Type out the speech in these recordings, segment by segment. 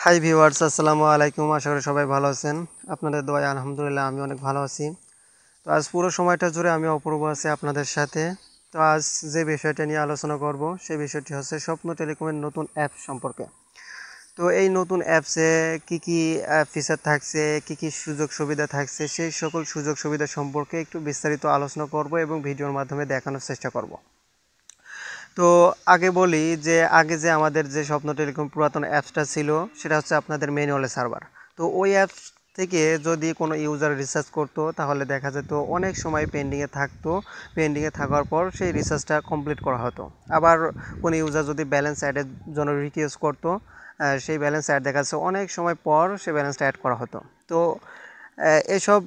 Hi viewers, আসসালামু আলাইকুম। আশা করি সবাই ভালো আছেন। আপনাদের দোয়ায় আলহামদুলিল্লাহ আমি অনেক ভালো আছি। তো আজ পুরো সময়টা জুড়ে আমি অপূর্ব আছি আপনাদের সাথে। তো আজ যে বিষয়টা নিয়ে আলোচনা করব সেই বিষয়টি হচ্ছে স্বপ্ন টেলিকমের নতুন অ্যাপ সম্পর্কে। তো এই নতুন অ্যাপসে কী কী ফিচার থাকছে, কী কী সুযোগ সুবিধা থাকছে, সেই সকল সুযোগ সুবিধা সম্পর্কে একটু বিস্তারিত আলোচনা করব এবং ভিডিওর মাধ্যমে দেখানোর চেষ্টা করব। তো আগে বলি যে আগে যে আমাদের যে স্বপ্ন টেলিকম পুরাতন অ্যাপসটা ছিল সেটা হচ্ছে আপনাদের ম্যানুয়ালি সার্ভার। তো ওই অ্যাপস থেকে যদি কোনো ইউজার রিসার্চ করতো তাহলে দেখা যেত অনেক সময় পেন্ডিংয়ে থাকতো। পেন্ডিংয়ে থাকার পর সেই রিসার্চটা কমপ্লিট করা হতো। আবার কোনো ইউজার যদি ব্যালেন্স অ্যাডের জন্য রিকোয়েস্ট করতো, সেই ব্যালেন্স অ্যাড দেখা যাচ্ছে অনেক সময় পর সেই ব্যালেন্সটা অ্যাড করা হতো। তো এসব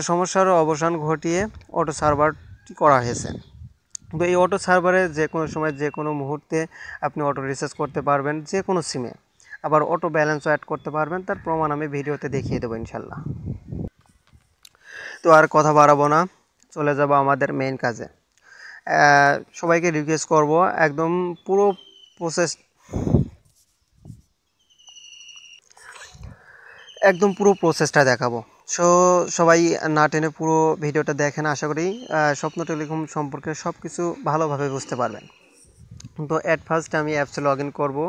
সমস্যারও অবসান ঘটিয়ে অটো সার্ভারটি করা হয়েছে। তো এই অটো সার্ভারে যে কোনো সময় যে কোনো মুহূর্তে আপনি অটো রিচার্জ করতে পারবেন যে কোনো সিমে। আবার অটো ব্যালেন্সও অ্যাড করতে পারবেন, তার প্রমাণ আমি ভিডিওতে দেখিয়ে দেবো ইনশাল্লাহ। তো আর কথা বাড়াবো না, চলে যাব আমাদের মেইন কাজে। সবাইকে রিকোয়েস্ট করব একদম পুরো প্রসেস পুরো প্রসেসটা দেখাবো। সবাই না টেনে পুরো ভিডিওটা দেখেন। আশা করি স্বপ্ন টেলিকম সম্পর্কে সব কিছু ভালোভাবে বুঝতে পারবেন। তো অ্যাট ফার্স্ট আমি অ্যাপসে লগ ইন করবো।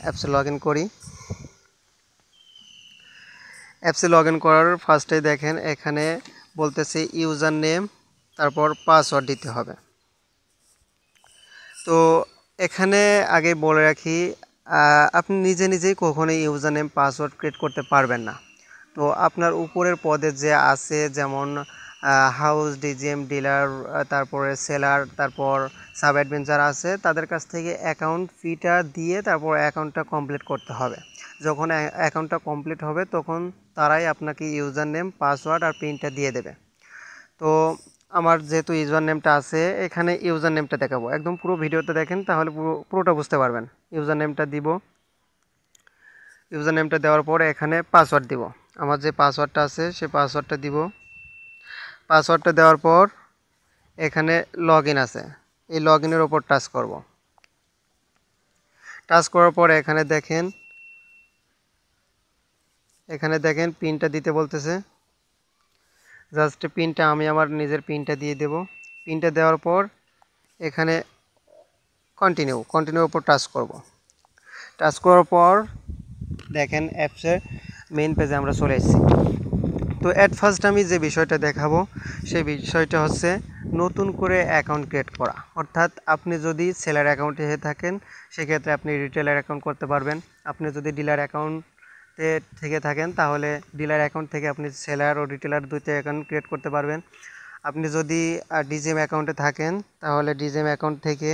অ্যাপসে লগ ইন করি। অ্যাপসে লগ ইন করার ফার্স্টে দেখেন এখানে বলতেছে ইউজার নেম, তারপর পাসওয়ার্ড দিতে হবে। তো এখানে আগে বলে রাখি, আপনি নিজে নিজেই কখনোই ইউজার নেম পাসওয়ার্ড ক্রিয়েট করতে পারবেন না। তো আপনার উপরের পদে যে আছে, যেমন হাউস, ডিজিএম, ডিলার, তারপরে সেলার, তারপর সাব অ্যাডমিন যারা আছে তাদের কাছ থেকে অ্যাকাউন্ট ফিটা দিয়ে তারপর অ্যাকাউন্টটা কমপ্লিট করতে হবে। যখন অ্যাকাউন্টটা কমপ্লিট হবে তখন তারাই আপনাকে ইউজার নেম, পাসওয়ার্ড আর পিনটা দিয়ে দেবে। তো আমার যেহেতু ইউজার নেমটা আছে, এখানে ইউজার নেমটা দেখাবো। একদম পুরো ভিডিওতে দেখেন তাহলে পুরোটা বুঝতে পারবেন। ইউজার নেমটা দিব। ইউজার নেমটা দেওয়ার পর এখানে পাসওয়ার্ড দিব। আমার যে পাসওয়ার্ডটা আছে সেই পাসওয়ার্ডটা দিব। পাসওয়ার্ডটা দেওয়ার পর এখানে লগ ইন আছে, এই লগ ইনের ওপর টাচ করব। টাচ করার পর এখানে দেখেন পিনটা দিতে বলতেছে। জাস্ট পিনটা আমি আমার নিজের পিনটা দিয়ে দেব। পিনটা দেওয়ার পর এখানে কন্টিনিউর উপর টাচ করব। টাচ করার পর দেখেন অ্যাপসের মেইন পেজে আমরা চলে এসেছি। তো অ্যাট ফার্স্ট আমি যে বিষয়টা দেখাবো সেই বিষয়টা হচ্ছে নতুন করে অ্যাকাউন্ট ক্রিয়েট করা। অর্থাৎ আপনি যদি সেলার অ্যাকাউন্টে হয়ে থাকেন সেক্ষেত্রে আপনি রিটেলার অ্যাকাউন্ট করতে পারবেন। আপনি যদি ডিলার অ্যাকাউন্টে থেকে থাকেন তাহলে ডিলার অ্যাকাউন্ট থেকে আপনি সেলার ও রিটেলার দুইটা অ্যাকাউন্ট ক্রিয়েট করতে পারবেন। আপনি যদি ডিজিএম অ্যাকাউন্টে থাকেন তাহলে ডিজিএম অ্যাকাউন্ট থেকে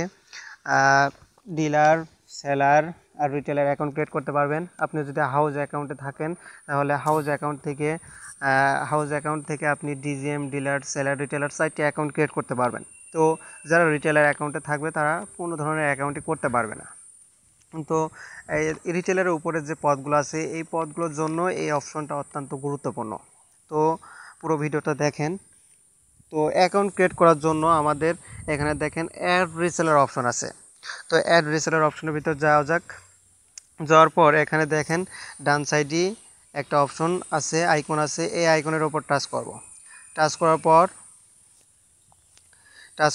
ডিলার, সেলার আর রিটেলার অ্যাকাউন্ট ক্রিয়েট করতে পারবেন। আপনি যদি হাউস অ্যাকাউন্টে থাকেন তাহলে হাউস অ্যাকাউন্ট থেকে আপনি ডিজিএম, ডিলার, সেলার, রিটেলার 4টি অ্যাকাউন্ট ক্রিয়েট করতে পারবেন। তো যারা রিটেলার অ্যাকাউন্টে থাকবে তারা কোনো ধরনের অ্যাকাউন্টই করতে পারবে না। তো এই রিটেলারের উপরে যে পদগুলো আছে এই পদগুলোর জন্য এই অপশনটা অত্যন্ত গুরুত্বপূর্ণ। তো পুরো ভিডিওটা দেখেন। তো অ্যাকাউন্ট ক্রিয়েট করার জন্য আমাদের এখানে দেখেন অ্যাড রিসেলার অপশন আছে। তো অ্যাড রিসেলার অপশনের ভিতর যাওয়া যাক। যাওয়ার পর এখানে দেখেন ডান সাইডে একটা অপশন আছে, আইকন আছে। এই আইকনের ওপর টাচ করব। টাচ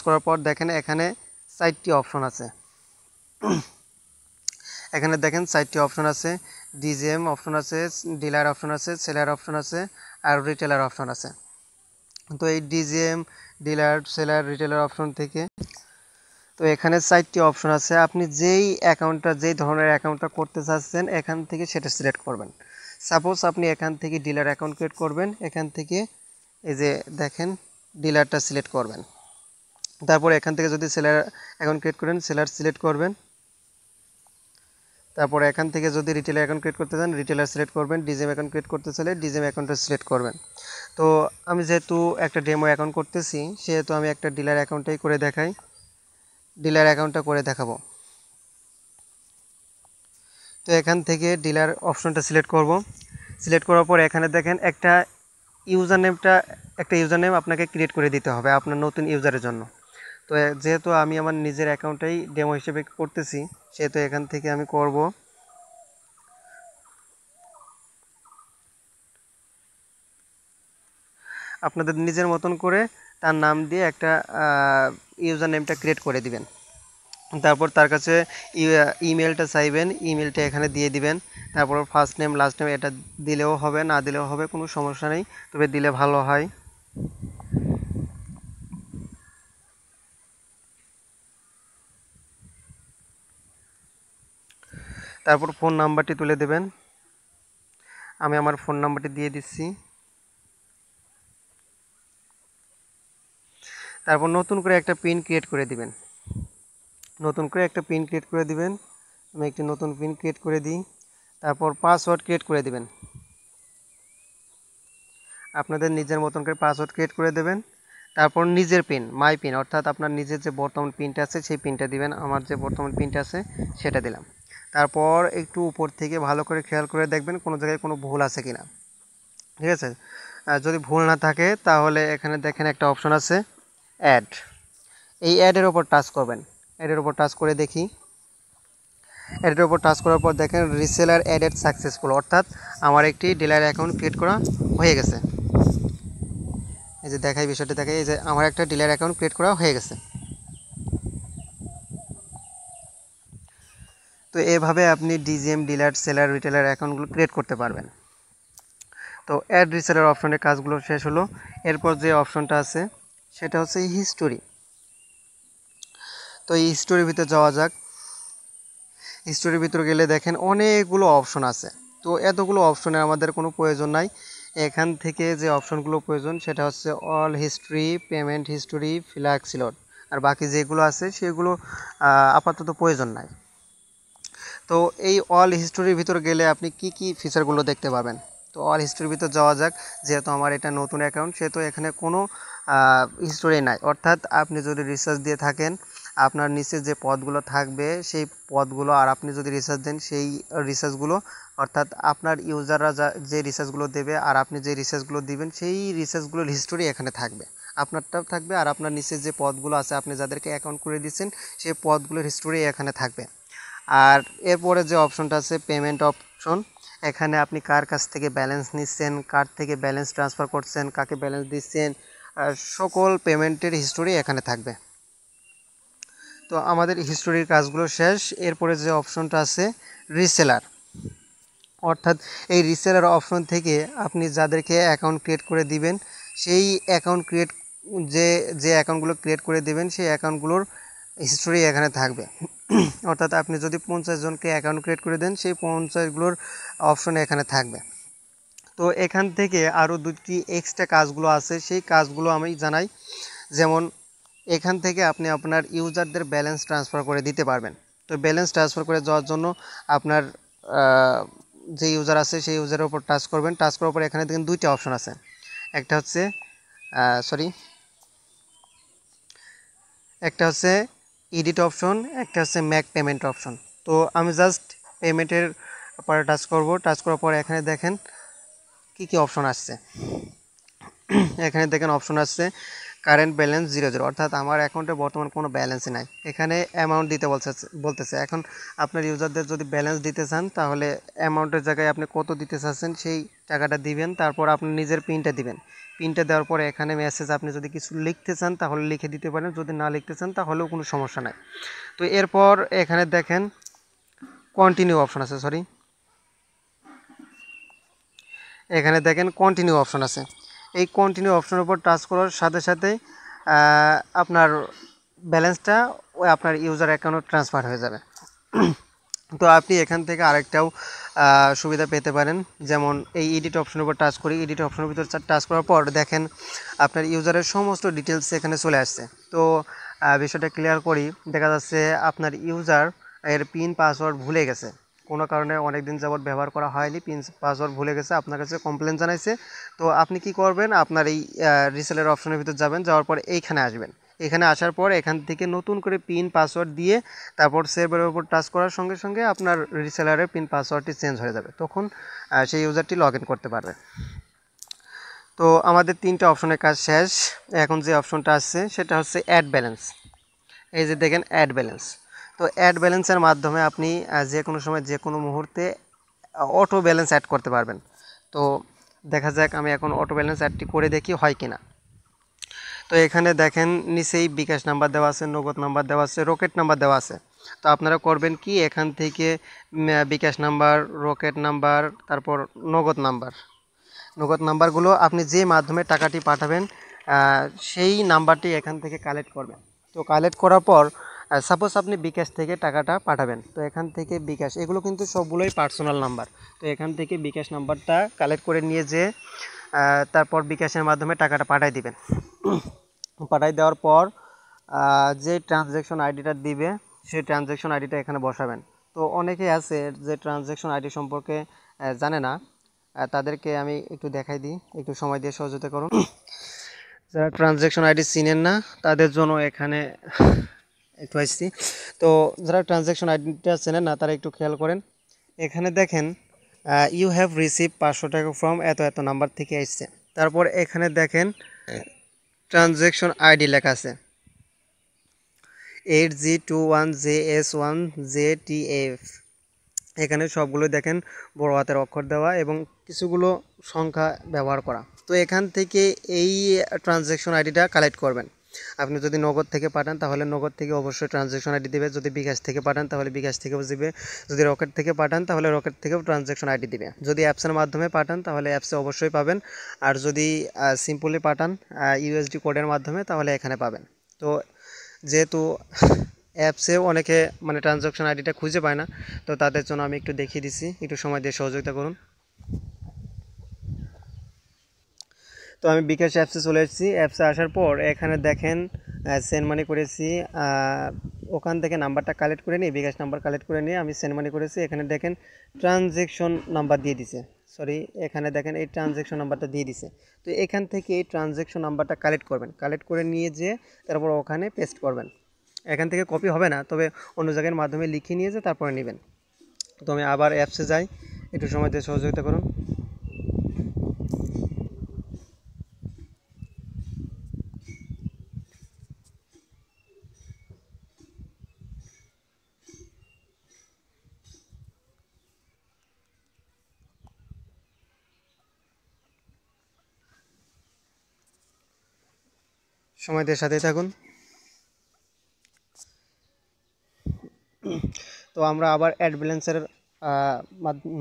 করার পর দেখেন এখানে 4টি অপশন আছে। এখানে দেখেন 4টি অপশন আছে। ডিজিএম অপশন আছে, ডিলার অপশন আছে, সেলার অপশন আছে আর রিটেলার অপশন আছে। তো এই DGM, dealer, seller, retailer option থেকে তো এখানে 4টি অপশন আছে। আপনি যেই ধরনের অ্যাকাউন্টটা করতে চাচ্ছেন এখান থেকে সেটা সিলেক্ট করবেন। সাপোজ আপনি এখান থেকে ডিলার অ্যাকাউন্ট ক্রিয়েট করবেন, এখান থেকে এই যে দেখেন ডিলারটা সিলেক্ট করবেন। তারপর এখান থেকে যদি সেলার অ্যাকাউন্ট ক্রিয়েট করেন সেলার সিলেক্ট করবেন। তারপর এখান থেকে যদি রিটেলার অ্যাকাউন্ট ক্রিয়েট করতে চান রিটেলার সিলেক্ট করবেন। ডিজিএম অ্যাকাউন্ট ক্রিয়েট করতে চাইলে ডিজিএম অ্যাকাউন্টটা সিলেক্ট করবেন। তো আমি যেহেতু একটা ডেমো অ্যাকাউন্ট করতেছি সেহেতু আমি একটা ডিলার অ্যাকাউন্টটাই করে দেখাই। ডিলার অ্যাকাউন্টটা করে দেখাবো। তো এখান থেকে ডিলার অপশনটা সিলেক্ট করব। সিলেক্ট করার পর এখানে দেখেন একটা ইউজার নেম আপনাকে ক্রিয়েট করে দিতে হবে আপনার নতুন ইউজারের জন্য। তো যেহেতু আমি আমার নিজের অ্যাকাউন্টটাই ডেমো হিসেবে করতেছি সেহেতু এখান থেকে আমি করব আপনাদের নিজের মতন করে তার নাম দিয়ে একটা ইউজার নেমটা ক্রিয়েট করে দিবেন। তারপর তার কাছে ইমেলটা চাইবেন, ইমেলটা এখানে দিয়ে দিবেন। তারপর ফার্স্ট নেম লাস্ট নেম এটা দিলেও হবে, না দিলেও হবে, কোনো সমস্যা নেই, তবে দিলে ভালো হয়। তারপর ফোন নাম্বারটি তুলে দেবেন। আমি আমার ফোন নাম্বারটি দিয়ে দিচ্ছি। তারপর নতুন করে একটা পিন ক্রিয়েট করে দিবেন। নতুন করে একটা পিন ক্রিয়েট করে দিবেন। আমি একটি নতুন পিন ক্রিয়েট করে দিই। তারপর পাসওয়ার্ড ক্রিয়েট করে দিবেন। আপনাদের নিজের মতন করে পাসওয়ার্ড ক্রিয়েট করে দেবেন। তারপর নিজের পিন, মাই পিন, অর্থাৎ আপনার নিজের যে বর্তমান পিনটা আছে সেই পিনটা দিবেন। আমার যে বর্তমান পিনটা আছে সেটা দিলাম। তারপর একটু উপর থেকে ভালো করে খেয়াল করে দেখবেন কোনো জায়গায় কোনো ভুল আছে কিনা, ঠিক আছে? যদি ভুল না থাকে তাহলে এখানে দেখেন একটা অপশন আছে অ্যাড, এই অ্যাডের ওপর টাচ করবেন। অ্যাডের ওপর টাচ করে দেখি। অ্যাডের ওপর টাচ করার পর দেখেন রিসেলার অ্যাডেড সাকসেসফুল, অর্থাৎ আমার একটি ডিলার অ্যাকাউন্ট ক্রিয়েট করা হয়ে গেছে। এই যে দেখাই, বিষয়টা দেখাই, এই যে আমার একটা ডিলার অ্যাকাউন্ট ক্রিয়েট করা হয়ে গেছে। তো এভাবে আপনি ডিজিএম, ডিলার, সেলার, রিটেলার অ্যাকাউন্টগুলো ক্রিয়েট করতে পারবেন। তো অ্যাড রিসেলার অপশনের কাজগুলো শেষ হলো। এরপর যে অপশনটা আছে সেটা হচ্ছে হিস্টোরি। তো এই হিস্টোরির ভিতরে যাওয়া যাক। হিস্টোরির ভিতরে গেলে দেখেন অনেকগুলো অপশন আছে। তো এতগুলো অপশনে আমাদের কোনো প্রয়োজন নাই। এখান থেকে যে অপশনগুলো প্রয়োজন সেটা হচ্ছে all history, payment history, flex load, আর বাকি যেগুলো আছে সেগুলো আপাতত প্রয়োজন নাই। তো এই অল হিস্টোরির ভিতরে গেলে আপনি কি কি ফিচারগুলো দেখতে পাবেন। তো অল হিস্টোরির ভিতর যাওয়া যাক। যেহেতু আমার এটা নতুন অ্যাকাউন্ট সেহেতু এখানে কোনো হিস্টোরি নাই, অর্থাৎ আপনি যদি রিসার্চ দিয়ে থাকেন আপনার নিচে যে পদগুলো থাকবে সেই পদগুলো, আর আপনি যদি রিসার্চ দেন সেই রিসার্চগুলো, অর্থাৎ আপনার ইউজাররা যে রিসার্চগুলো দেবে আর আপনি যে রিসার্চগুলো দিবেন সেই রিসার্চগুলোর হিস্টোরি এখানে থাকবে, আপনারটাও থাকবে, আর আপনার নিচে যে পদগুলো আছে আপনি যাদেরকে অ্যাকাউন্ট করে দিচ্ছেন সেই পদগুলোর হিস্টোরি এখানে থাকবে। আর এরপরে যে অপশনটা আছে পেমেন্ট অপশন, এখানে আপনি কার কাছ থেকে ব্যালেন্স নিচ্ছেন, কার থেকে ব্যালেন্স ট্রান্সফার করছেন, কাকে ব্যালেন্স দিচ্ছেন, সকল পেমেন্টের হিস্টোরি এখানে থাকবে। তো আমাদের হিস্টোরির কাজগুলো শেষ। এরপরে যে অপশনটা আছে রিসেলার, অর্থাৎ এই রিসেলার অপশন থেকে আপনি যাদেরকে অ্যাকাউন্ট ক্রিয়েট করে দিবেন সেই অ্যাকাউন্ট ক্রিয়েট যে যে অ্যাকাউন্টগুলো ক্রিয়েট করে দিবেন সেই অ্যাকাউন্টগুলোর হিস্টোরি এখানে থাকবে। অর্থাৎ আপনি যদি 50 জনকে অ্যাকাউন্ট ক্রিয়েট করে দেন সেই 50গুলোর অপশন এখানে থাকবে। তো এখান থেকে আরও দুটি এক্সট্রা কাজগুলো আছে, সেই কাজগুলো আমি জানাই। যেমন এখান থেকে আপনি আপনার ইউজারদের ব্যালেন্স ট্রান্সফার করে দিতে পারবেন। তো ব্যালেন্স ট্রান্সফার করে যাওয়ার জন্য আপনার যে ইউজার আছে সেই ইউজারের উপর টাচ করবেন। টাচ করার পর এখানে দেখেন দুইটা অপশন আছে, একটা হচ্ছে একটা হচ্ছে এডিট অপশন, একটা হচ্ছে ম্যাক পেমেন্ট অপশন। তো আমি জাস্ট পেমেন্টের পরে টাচ করব। টাচ করার পর এখানে দেখেন কি কি অপশন আসছে। এখানে দেখেন অপশন আসছে কারেন্ট ব্যালেন্স 0, অর্থাৎ আমার অ্যাকাউন্টে বর্তমান কোনো ব্যালেন্সই নাই। এখানে অ্যামাউন্ট দিতে বলতেছে। এখন আপনার ইউজারদের যদি ব্যালেন্স দিতে চান তাহলে অ্যামাউন্টের জায়গায় আপনি কত দিতে চাচ্ছেন সেই টাকাটা দিবেন। তারপর আপনি নিজের পিনটা দিবেন। পিনটা দেওয়ার পরে এখানে মেসেজ, আপনি যদি কিছু লিখতে চান তাহলে লিখে দিতে পারেন, যদি না লিখতে চান তাহলেও কোনো সমস্যা নাই। তো এরপর এখানে দেখেন কন্টিনিউ অপশন আছে, এখানে দেখেন কন্টিনিউ অপশন আছে। এই কন্টিনিউ অপশনের উপর টাচ করার সাথে সাথে আপনার ব্যালেন্সটা ওই আপনার ইউজার অ্যাকাউন্টে ট্রান্সফার হয়ে যাবে। তো আপনি এখান থেকে আরেকটাও সুবিধা পেতে পারেন, যেমন এই এডিট অপশনের উপর টাচ করি। এডিট অপশনের ভিতর টাচ করার পর দেখেন আপনার ইউজারের সমস্ত ডিটেলস এখানে চলে আসছে। তো বিষয়টা ক্লিয়ার করি। দেখা যাচ্ছে আপনার ইউজার এর পিন পাসওয়ার্ড ভুলে গেছে, কোনো কারণে অনেক দিন যাবত ব্যবহার করা হয়নি, পিন পাসওয়ার্ড ভুলে গেছে, আপনার কাছে কমপ্লেন জানাইছে। তো আপনি কি করবেন, আপনার এই রিসেলের অপশনের ভিতর যাবেন, যাওয়ার পর এইখানে আসবেন। এখানে আসার পর এখান থেকে নতুন করে পিন পাসওয়ার্ড দিয়ে তারপর সেভের উপর টাচ করার সঙ্গে সঙ্গে আপনার রিসেলারের পিন পাসওয়ার্ডটি চেঞ্জ হয়ে যাবে, তখন সেই ইউজারটি লগ ইন করতে পারবে। তো আমাদের তিনটা অপশনের কাজ শেষ। এখন যে অপশনটা আসছে সেটা হচ্ছে অ্যাড ব্যালেন্স। এই যে দেখেন অ্যাড ব্যালেন্স। তো অ্যাড ব্যালেন্সের মাধ্যমে আপনি যে কোনো সময় যে কোনো মুহূর্তে অটো ব্যালেন্স অ্যাড করতে পারবেন। তো দেখা যাক আমি এখন অটো ব্যালেন্স অ্যাডটি করে দেখি হয় কিনা। তো এখানে দেখেন নিচেই বিকাশ নাম্বার দেওয়া আছে, নগদ নাম্বার দেওয়া আছে, রকেট নাম্বার দেওয়া আছে। তো আপনারা করবেন কি, এখান থেকে বিকাশ নাম্বার, রকেট নাম্বার, তারপর নগদ নাম্বারগুলো আপনি যে মাধ্যমে টাকাটি পাঠাবেন সেই নাম্বারটি এখান থেকে কালেক্ট করবেন। তো কালেক্ট করার পর সাপোজ আপনি বিকাশ থেকে টাকাটা পাঠাবেন, তো এখান থেকে বিকাশ, এগুলো কিন্তু সবগুলোই পার্সোনাল নাম্বার। তো এখান থেকে বিকাশ নাম্বারটা কালেক্ট করে নিয়ে যে তারপর বিকাশের মাধ্যমে টাকাটা পাঠিয়ে দিবেন। পাঠিয়ে দেওয়ার পর যে ট্রানজ্যাকশন আইডিটা দিবে সেই ট্রানজ্যাকশন আইডিটা এখানে বসাবেন। তো অনেকেই আছে যে ট্রানজ্যাকশন আইডি সম্পর্কে জানে না, তাদেরকে আমি একটু দেখাই দিই, একটু সময় দিয়ে সহযোগিতা করুন। যারা ট্রানজ্যাকশন আইডি চিনেন না তাদের জন্য এখানে একটু আসছি। তো যারা ট্রানজ্যাকশন আইডিটা চেনেন না তারা একটু খেয়াল করেন। এখানে দেখেন ইউ হ্যাভ রিসিভ 500 টাকা ফ্রম এত এত নাম্বার থেকে আসছে। তারপর এখানে দেখেন ট্রানজ্যাকশন আইডি লেখা আছে 8G21JS1JTF। এখানে সবগুলো দেখেন বড় হাতের অক্ষর দেওয়া এবং কিছুগুলো সংখ্যা ব্যবহার করা। তো এখান থেকে এই ট্রানজ্যাকশন আইডিটা কালেক্ট করবেন। আপনি যদি নগদ থেকে পাঠান তাহলে নগদ থেকে অবশ্যই ট্রানজ্যাকশন আইডি দেবে, যদি বিকাশ থেকে পাঠান তাহলে বিকাশ থেকেও দিবে, যদি রকেট থেকে পাঠান তাহলে রকেট থেকেও ট্রানজ্যাকশন আইডি দিবে, যদি অ্যাপসের মাধ্যমে পাঠান তাহলে অ্যাপসে অবশ্যই পাবেন, আর যদি সিম্পলি পাঠান ইউএসডি কোডের মাধ্যমে তাহলে এখানে পাবেন। তো যেহেতু অ্যাপসে অনেকে মানে ট্রানজ্যাকশন আইডিটা খুঁজে পায় না, তো তাদের জন্য আমি একটু দেখিয়ে দিচ্ছি, একটু সময় দিয়ে সহযোগিতা করুন। তো আমি বিকাশ অ্যাপসে চলে এসেছি। অ্যাপসে আসার পর এখানে দেখেন সেন্ড মানি করেছি, ওখান থেকে নাম্বারটা কালেক্ট করে নিয়ে বিকাশ নাম্বার কালেক্ট করে নিয়ে আমি সেন্ড মানি করেছি। এখানে দেখেন ট্রানজ্যাকশন নাম্বার দিয়ে দিছে, সরি এখানে দেখেন এই ট্রানজ্যাকশন নাম্বারটা দিয়ে দিছে। তো এখান থেকে এই ট্রানজ্যাকশন নাম্বারটা কালেক্ট করবেন, কালেক্ট করে নিয়ে যে তারপর ওখানে পেস্ট করবেন। এখান থেকে কপি হবে না, তবে অন্য জায়গার মাধ্যমে লিখে নিয়ে যে তারপরে নেবেন। তো আমি আবার অ্যাপসে যাই, একটু সময় দিয়ে সহযোগিতা করুন। সময় দিয়ে সাথেই থাকুন। তো আমরা আবার অ্যাড ব্যালেন্সের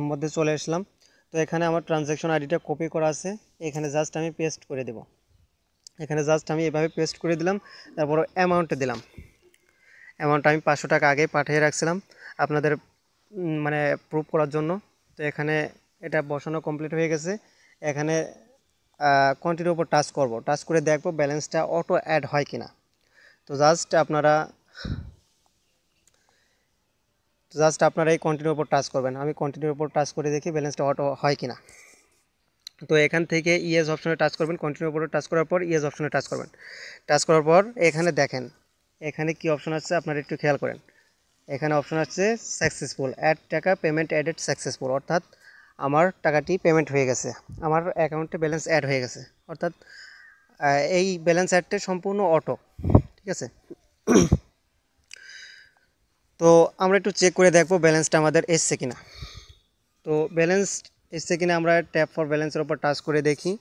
মধ্যে চলে আসলাম। তো এখানে আমার ট্রানজ্যাকশন আইডিটা কপি করা আছে, এখানে জাস্ট আমি পেস্ট করে দেব। এখানে জাস্ট আমি এভাবে পেস্ট করে দিলাম, তারপর অ্যামাউন্টে দিলাম। অ্যামাউন্ট আমি 500 টাকা আগেই পাঠিয়ে রাখছিলাম আপনাদের মানে প্রুফ করার জন্য। তো এখানে এটা বসানো কমপ্লিট হয়ে গেছে। এখানে কন্টিনিউর উপর টাচ করব, টাচ করে দেখব ব্যালেন্সটা অটো অ্যাড হয় কিনা। তো জাস্ট আপনারা এই কন্টিনিউর উপর টাচ করবেন। আমি কন্টিনিউর উপর টাচ করে দেখি ব্যালেন্সটা অটো হয় কিনা। তো এখান থেকে ইয়েস অপশনে টাচ করবেন, কন্টিনিউর উপরে টাচ করার পর ইয়েস অপশনে টাচ করবেন। টাচ করার পর এখানে দেখেন এখানে কি অপশন আছে আপনারা একটু খেয়াল করেন। এখানে অপশন আছে সাকসেসফুল, অ্যাড টাকা পেমেন্ট অ্যাডেড সাকসেসফুল, অর্থাৎ আমার টাকাটি পেমেন্ট হয়ে গেছে, আমার অ্যাকাউন্টে ব্যালেন্স অ্যাড হয়ে গেছে। অর্থাৎ এই ব্যালেন্স অ্যাডটা সম্পূর্ণ অটো, ঠিক আছে। তো আমরা একটু চেক করে দেখব ব্যালেন্সটা আমাদের এসছে কিনা। তো ব্যালেন্স এসছে কিনা আমরা ট্যাপ ফর ব্যালেন্সের উপর টাচ করে দেখি।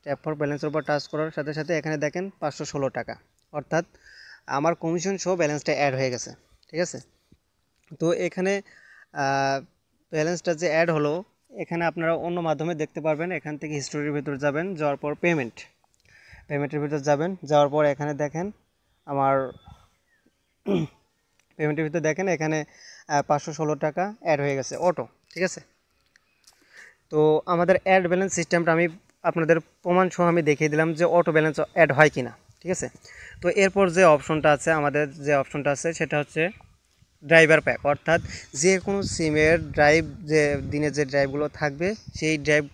ট্যাপ ফর ব্যালেন্সের উপর টাচ করার সাথে সাথে এখানে দেখেন 516 টাকা, অর্থাৎ আমার কমিশন সহ ব্যালেন্সটা অ্যাড হয়ে গেছে, ঠিক আছে। তো এখানে ব্যালেন্সটা যে অ্যাড হলো এখানে আপনারা অন্য মাধ্যমে দেখতে পারবেন। এখান থেকে হিস্টোরির ভিতর যাবেন, যাওয়ার পর পেমেন্টের ভিতর যাবেন, যাওয়ার পর এখানে দেখেন আমার পেমেন্টের ভিতর দেখেন এখানে 516 টাকা অ্যাড হয়ে গেছে অটো, ঠিক আছে। তো আমাদের অ্যাড ব্যালেন্স সিস্টেমটা আমি আপনাদের প্রমাণ সহ আমি দেখিয়ে দিলাম যে অটো ব্যালেন্স অ্যাড হয় কিনা, ঠিক আছে। তো এরপর যে অপশনটা আছে আমাদের যে অপশনটা আছে সেটা হচ্ছে ড্রাইভার প্যাক, অর্থাৎ যে কোনো সিমের ড্রাইভ যে দিনের যে ড্রাইভগুলো থাকবে সেই ড্রাইভ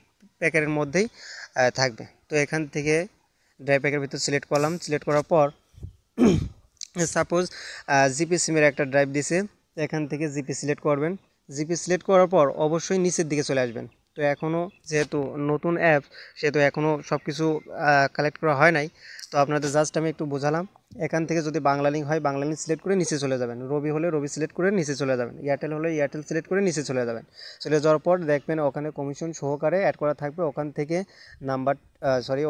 প্যাকের মধ্যেই থাকবে। তো এখান থেকে ড্রাইভ প্যাকের ভিতর সিলেক্ট করলাম, সিলেক্ট করার পর সাপোজ জিপি সিমের একটা ড্রাইভ দিছে, এখান থেকে জিপি সিলেক্ট করবেন। জিপি সিলেক্ট করার পর অবশ্যই নিচের দিকে চলে আসবেন, তো এখনও যেহেতু নতুন অ্যাপ, সেহেতু এখনও সব কিছু কালেক্ট করা হয় নাই। তো আপনাদের জাস্ট আমি একটু বোঝালাম। এখান থেকে যদি বাংলা লিঙ্ক হয় বাংলা লিঙ্ক সিলেক্ট করে নিচে চলে যাবেন, রবি হলে রবি সিলেক্ট করে নিচে চলে যাবেন, এয়ারটেল হলে এয়ারটেল সিলেক্ট করে নিচে চলে যাবেন। চলে যাওয়ার পর দেখবেন ওখানে কমিশন সহকারে অ্যাড করা থাকবে। ওখান থেকে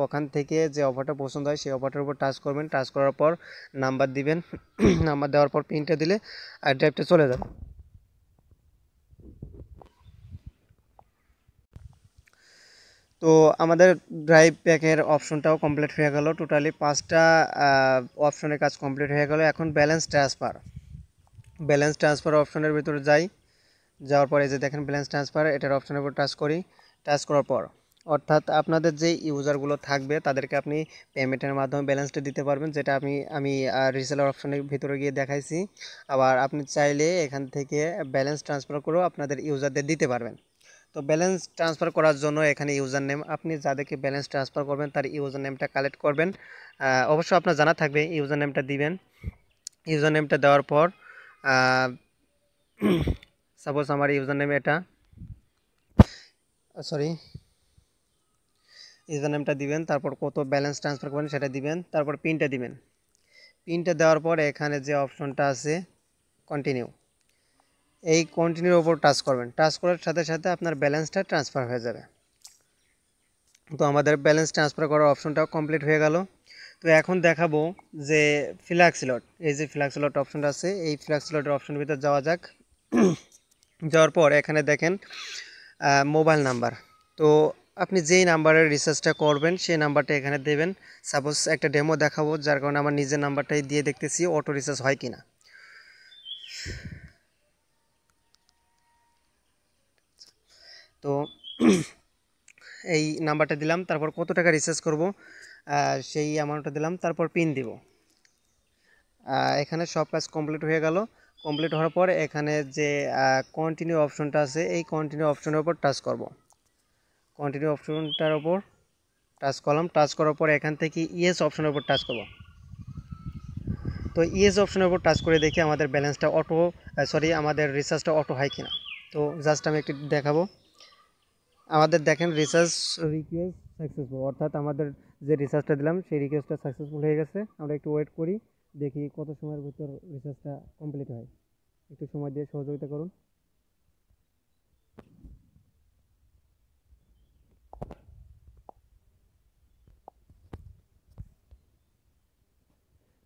ওখান থেকে যে অফারটা পছন্দ হয় সেই অফারটার উপর টাচ করবেন। টাচ করার পর নাম্বার দিবেন। নাম্বার দেওয়ার পর পিনটা দিলে আর ড্রাইভটা চলে যাবে। তো আমাদের ড্রাইভ প্যাকের অপশনটাও কমপ্লিট হয়ে গেল। টোটালি 5টা অপশনের কাজ কমপ্লিট হয়ে গেল। এখন ব্যালেন্স ট্রান্সফার অপশনের ভিতরে যাওয়ার পরে যে দেখেন ব্যালেন্স ট্রান্সফার, এটার অপশনের উপর টাচ করি। টাচ করার পর অর্থাৎ আপনাদের যে ইউজারগুলো থাকবে তাদেরকে আপনি পেমেন্টের মাধ্যমে ব্যালেন্সটা দিতে পারবেন, যেটা আমি রিসেলার অপশনের ভিতরে গিয়ে দেখাইছি। আবার আপনি চাইলে এখান থেকে ব্যালেন্স ট্রান্সফার করেও আপনাদের ইউজারদের দিতে পারবেন। তো ব্যালেন্স ট্রান্সফার করার জন্য এখানে ইউজার নেম, আপনি যাদেরকে ব্যালেন্স ট্রান্সফার করবেন তার ইউজার নেমটা কালেক্ট করবেন। অবশ্য আপনার জানা থাকবে, ইউজার নেমটা দিবেন। ইউজার নেমটা দেওয়ার পর সাপোজ আমার ইউজার নেম এটা, ইউজার নেমটা দিবেন। তারপর কত ব্যালেন্স ট্রান্সফার করবেন সেটা দিবেন। তারপর পিনটা দিবেন। পিনটা দেওয়ার পর এখানে যে অপশনটা আছে কন্টিনিউ, এই কন্টিনিউর ওপর টাচ করবেন। টাচ করার সাথে সাথে আপনার ব্যালেন্সটা ট্রান্সফার হয়ে যাবে। তো আমাদের ব্যালেন্স ট্রান্সফার করার অপশনটাও কমপ্লিট হয়ে গেল। তো এখন দেখাবো যে ফ্ল্যাক্স লট, এই যে ফ্ল্যাক্স লট অপশনটা আছে, এই ফ্ল্যাক্স লটের অপশনের ভিতরে যাওয়া যাক। যাওয়ার পর এখানে দেখেন মোবাইল নাম্বার। তো আপনি যেই নাম্বারের রিচার্জটা করবেন সেই নাম্বারটা এখানে দেবেন। সাপোজ একটা ডেমো দেখাবো, যার কারণে আমার নিজের নাম্বারটাই দিয়ে দেখতেছি অটো রিচার্জ হয় কিনা। তো এই নাম্বারটা দিলাম, তারপর কত টাকা রিচার্জ করব সেই অ্যামাউন্টটা দিলাম, তারপর পিন দিব। এখানে সব কাজ কমপ্লিট হয়ে গেল। কমপ্লিট হওয়ার পর এখানে যে কন্টিনিউ অপশনটা আছে, এই কন্টিনিউ অপশনের উপর টাচ করব। কন্টিনিউ অপশনটার উপর টাচ করলাম। টাচ করার পর এখান থেকে ইয়েস অপশনের উপর টাচ করব। তো ইয়েস অপশনের উপর টাচ করে দেখি আমাদের ব্যালেন্সটা আমাদের রিচার্জটা অটো হয় কিনা। তো জাস্ট আমি একটু দেখাবো। আমাদের দেখেন রিচার্জ রিকোয়েস্ট সাকসেসফুল, অর্থাৎ আমাদের যে রিচার্জটা দিলাম সেই রিকোয়েস্টটা সাকসেসফুল হয়ে গেছে। আমরা একটু ওয়েট করি, দেখি কত সময়ের ভিতর রিচার্জটা কমপ্লিট হয়। একটু সময় দিয়ে সহযোগিতা করুন।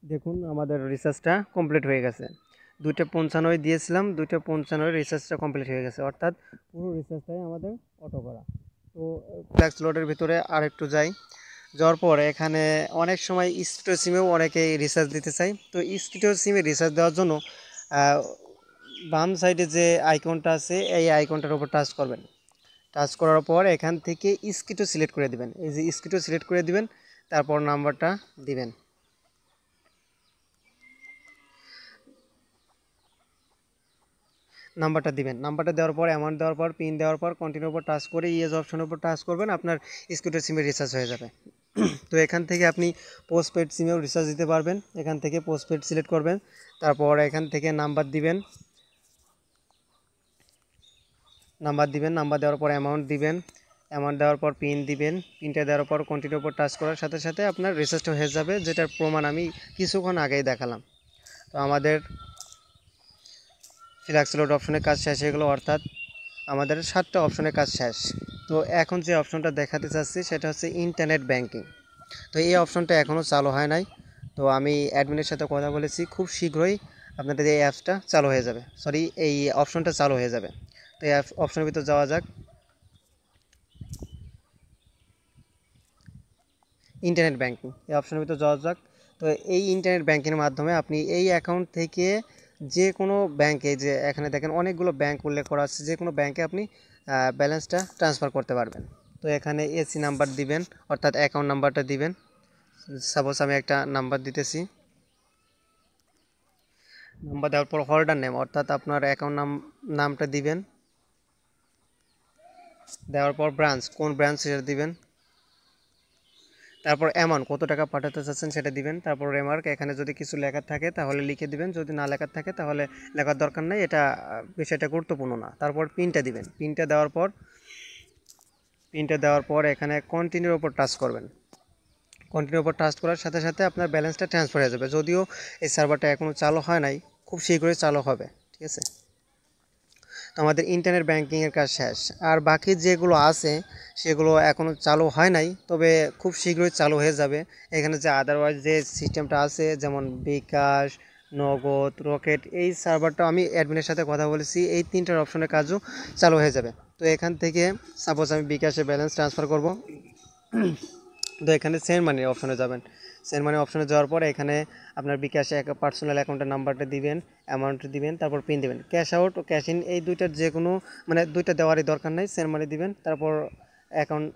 দেখুন আমাদের রিচার্জটা কমপ্লিট হয়ে গেছে। 2:95 দিয়েছিলাম, 2:95 রিচার্জটা কমপ্লিট হয়ে গেছে, অর্থাৎ পুরো রিচার্জটাই আমাদের অটো করা। তো ফ্ল্যাক্স লোডের ভিতরে আর একটু যাওয়ার পর এখানে অনেক সময় স্কিটো সিমেও অনেকেই রিচার্জ দিতে চাই। তো স্কিটো সিমে রিচার্জ দেওয়ার জন্য বাম সাইডে যে আইকনটা আছে এই আইকনটার উপর টাচ করবেন। টাচ করার পর এখান থেকে স্কিটো সিলেক্ট করে দিবেন, এই যে স্কিটো সিলেক্ট করে দিবেন, তারপর নাম্বারটা দিবেন। নাম্বারটা দেওয়ার পর অ্যামাউন্ট দেওয়ার পর পিন দেওয়ার পর কন্টিনিউর উপর টাচ করে ইয়েস অপশনের উপর টাচ করবেন, আপনার স্কুটার সিমে রিচার্জ হয়ে যাবে। তো এখান থেকে আপনি পোস্টপেড সিমেও রিচার্জ দিতে পারবেন। এখান থেকে পোস্টপেড সিলেক্ট করবেন, তারপর এখান থেকে নাম্বার দিবেন। নাম্বার দেওয়ার পর অ্যামাউন্ট দিবেন। অ্যামাউন্ট দেওয়ার পর পিন দিবেন। পিনটা দেওয়ার পর কন্টিনিউর উপর টাচ করার সাথে সাথে আপনার রিচার্জটা হয়ে যাবে, যেটার প্রমাণ আমি কিছুক্ষণ আগেই দেখালাম। তো আমাদের ফ্ল্যাক্স লোড অপশনের কাজ শেষ হয়ে গেলো, অর্থাৎ আমাদের 7টা অপশনের কাজ শেষ। তো এখন যে অপশনটা দেখাতে চাচ্ছি সেটা হচ্ছে ইন্টারনেট ব্যাংকিং। তো এই অপশনটা এখনও চালু হয় নাই। তো আমি অ্যাডমিনের সাথে কথা বলেছি, খুব শীঘ্রই আপনাদের এই অ্যাপসটা চালু হয়ে যাবে, এই অপশনটা চালু হয়ে যাবে। তো এই অপশনের ভিতর যাওয়া যাক। ইন্টারনেট ব্যাংকিং এই অপশনের ভিতর যাওয়া যাক। তো এই ইন্টারনেট ব্যাংকিংয়ের মাধ্যমে আপনি এই অ্যাকাউন্ট থেকে যে কোনো ব্যাংকে, যে এখানে দেখেন অনেকগুলো ব্যাংক উল্লেখ করা আছে, যে কোনো ব্যাংকে আপনি ব্যালেন্সটা ট্রান্সফার করতে পারবেন। তো এখানে এসি নাম্বার দিবেন, অর্থাৎ অ্যাকাউন্ট নাম্বারটা দিবেন। সাপোজ আমি একটা নাম্বার দিতেছি। নাম্বার দেওয়ার পর হোল্ডার নেম, অর্থাৎ আপনার অ্যাকাউন্ট নামটা দিবেন। দেওয়ার পর ব্রাঞ্চ, কোন ব্রাঞ্চ সেটা দিবেন। তারপর অ্যামাউন্ট, কত টাকা পাঠাতে চাচ্ছেন সেটা দিবেন। তারপর রেমার্ক, এখানে যদি কিছু লেখা থাকে তাহলে লিখে দিবেন, যদি না লেখা থাকে তাহলে লেখার দরকার নেই, এটা বিষয়টা গুরুত্বপূর্ণ না। তারপর পিনটা দিবেন। পিনটা দেওয়ার পর পিনটা দেওয়ার পর এখানে কন্টিনিউর উপর টাচ করবেন। কন্টিনিউর উপর টাচ করার সাথে সাথে আপনার ব্যালেন্সটা ট্রান্সফার হয়ে যাবে। যদিও এই সার্ভারটা এখনও চালু হয় নাই, খুব শীঘ্রই চালু হবে। ঠিক আছে, তো আমাদের ইন্টারনেট ব্যাংকিংয়ের কাজ শেষ। আর বাকি যেগুলো আছে সেগুলো এখনও চালু হয় নাই, তবে খুব শীঘ্রই চালু হয়ে যাবে। এখানে যে আদারওয়াইজ যে সিস্টেমটা আছে, যেমন বিকাশ, নগদ, রকেট, এই সার্ভারটা আমি অ্যাডমিনের সাথে কথা বলেছি, এই তিনটার অপশনের কাজও চালু হয়ে যাবে। তো এখান থেকে সাপোজ আমি বিকাশে ব্যালেন্স ট্রান্সফার করব, তো এখানে সেন্ড মানি অপশনে যাবেন। সেন্ড মানি অপশনে যাওয়ার পর এখানে আপনার বিকাশে এক পার্সোনাল অ্যাকাউন্টের নাম্বারটা দিবেন, অ্যামাউন্ট দিবেন, তারপর পিন দিবেন। ক্যাশ আউট ও ক্যাশ ইন এই দুইটার যে কোনো, মানে দুইটা দেওয়ারই দরকার নেই, সেন্ড মানি দিবেন, তারপর অ্যাকাউন্ট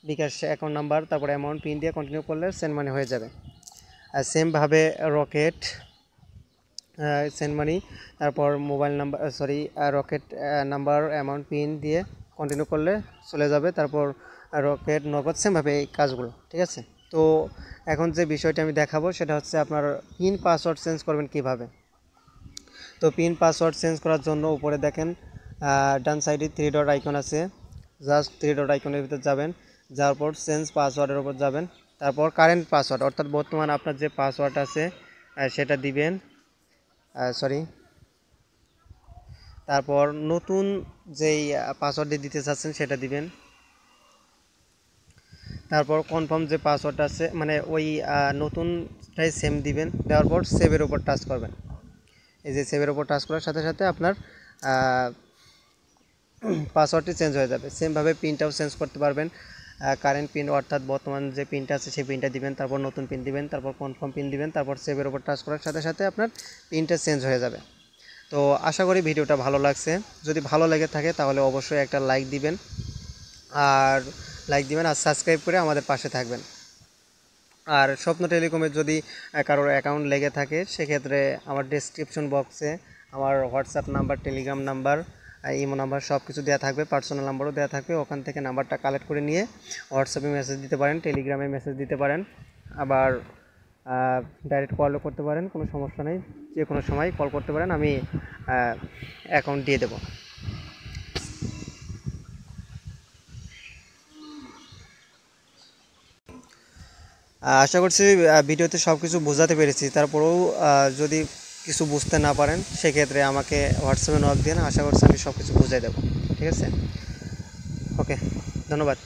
বিকাশ অ্যাকাউন্ট নাম্বার, তারপর অ্যামাউন্ট পিন দিয়ে কন্টিনিউ করলে সেন্ড মানি হয়ে যাবে। আর সেমভাবে রকেট, সেন্ড মানি, তারপর mobile number rocket number, amount pin দিয়ে কন্টিনিউ করলে চলে যাবে। তারপর রকেট, নগদ, সেমভাবে এই কাজগুলো। ঠিক আছে, তো এখন যে বিষয়টা আমি দেখাবো সেটা হচ্ছে আপনার পিন পাসওয়ার্ড চেঞ্জ করবেন কিভাবে। তো পিন পাসওয়ার্ড চেঞ্জ করার জন্য উপরে দেখেন ডান সাইডে 3 ডট আইকন আছে, জাস্ট 3 ডট আইকনের ভিতর যাবেন, যাওয়ার পর চেঞ্জ পাসওয়ার্ডের উপর যাবেন, তারপর কারেন্ট পাসওয়ার্ড অর্থাৎ বর্তমান আপনার যে পাসওয়ার্ড আছে সেটা দিবেন, তারপর নতুন যেই পাসওয়ার্ডটি দিতে চাচ্ছেন সেটা দিবেন, তারপর কনফার্ম যে পাসওয়ার্ডটা আছে মানে ওই নতুনটাই সেম দিবেন। দেওয়ার পর সেভের উপর টাচ করবেন। এই যে সেভের উপর টাচ করার সাথে সাথে আপনার পাসওয়ার্ডটি চেঞ্জ হয়ে যাবে। সেমভাবে পিনটাও চেঞ্জ করতে পারবেন। কারেন্ট পিন অর্থাৎ বর্তমান যে পিনটা আছে সেই পিনটা দিবেন, তারপর নতুন পিন দিবেন, তারপর কনফার্ম পিন দিবেন, তারপর সেভের উপর টাচ করার সাথে সাথে আপনার পিনটা চেঞ্জ হয়ে যাবে। তো আশা করি ভিডিওটা ভালো লাগছে। যদি ভালো লেগে থাকে তাহলে অবশ্যই একটা লাইক দিবেন আর সাবস্ক্রাইব করে আমাদের পাশে থাকবেন। আর স্বপ্ন টেলিকমের যদি কারোর অ্যাকাউন্ট লেগে থাকে সেক্ষেত্রে আমার ডেসক্রিপশন বক্সে আমার WhatsApp number, Telegram number, imo number সব কিছু দেওয়া থাকবে, পার্সোনাল নাম্বারও দেওয়া থাকবে। ওখান থেকে নাম্বারটা কালেক্ট করে নিয়ে হোয়াটসঅ্যাপে মেসেজ দিতে পারেন, টেলিগ্রামে মেসেজ দিতে পারেন, আবার ডাইরেক্ট কলও করতে পারেন, কোনো সমস্যা নেই। যে কোনো সময় কল করতে পারেন, আমি অ্যাকাউন্ট দিয়ে দেবো। আশা করছি ভিডিওতে সব কিছু বোঝাতে পেরেছি। তারপরেও যদি কিছু বুঝতে না পারেন সেক্ষেত্রে আমাকে হোয়াটসঅ্যাপে নক দিন, আশা করছি আমি সব কিছু বুঝিয়ে দেবো। ঠিক আছে, ওকে, ধন্যবাদ।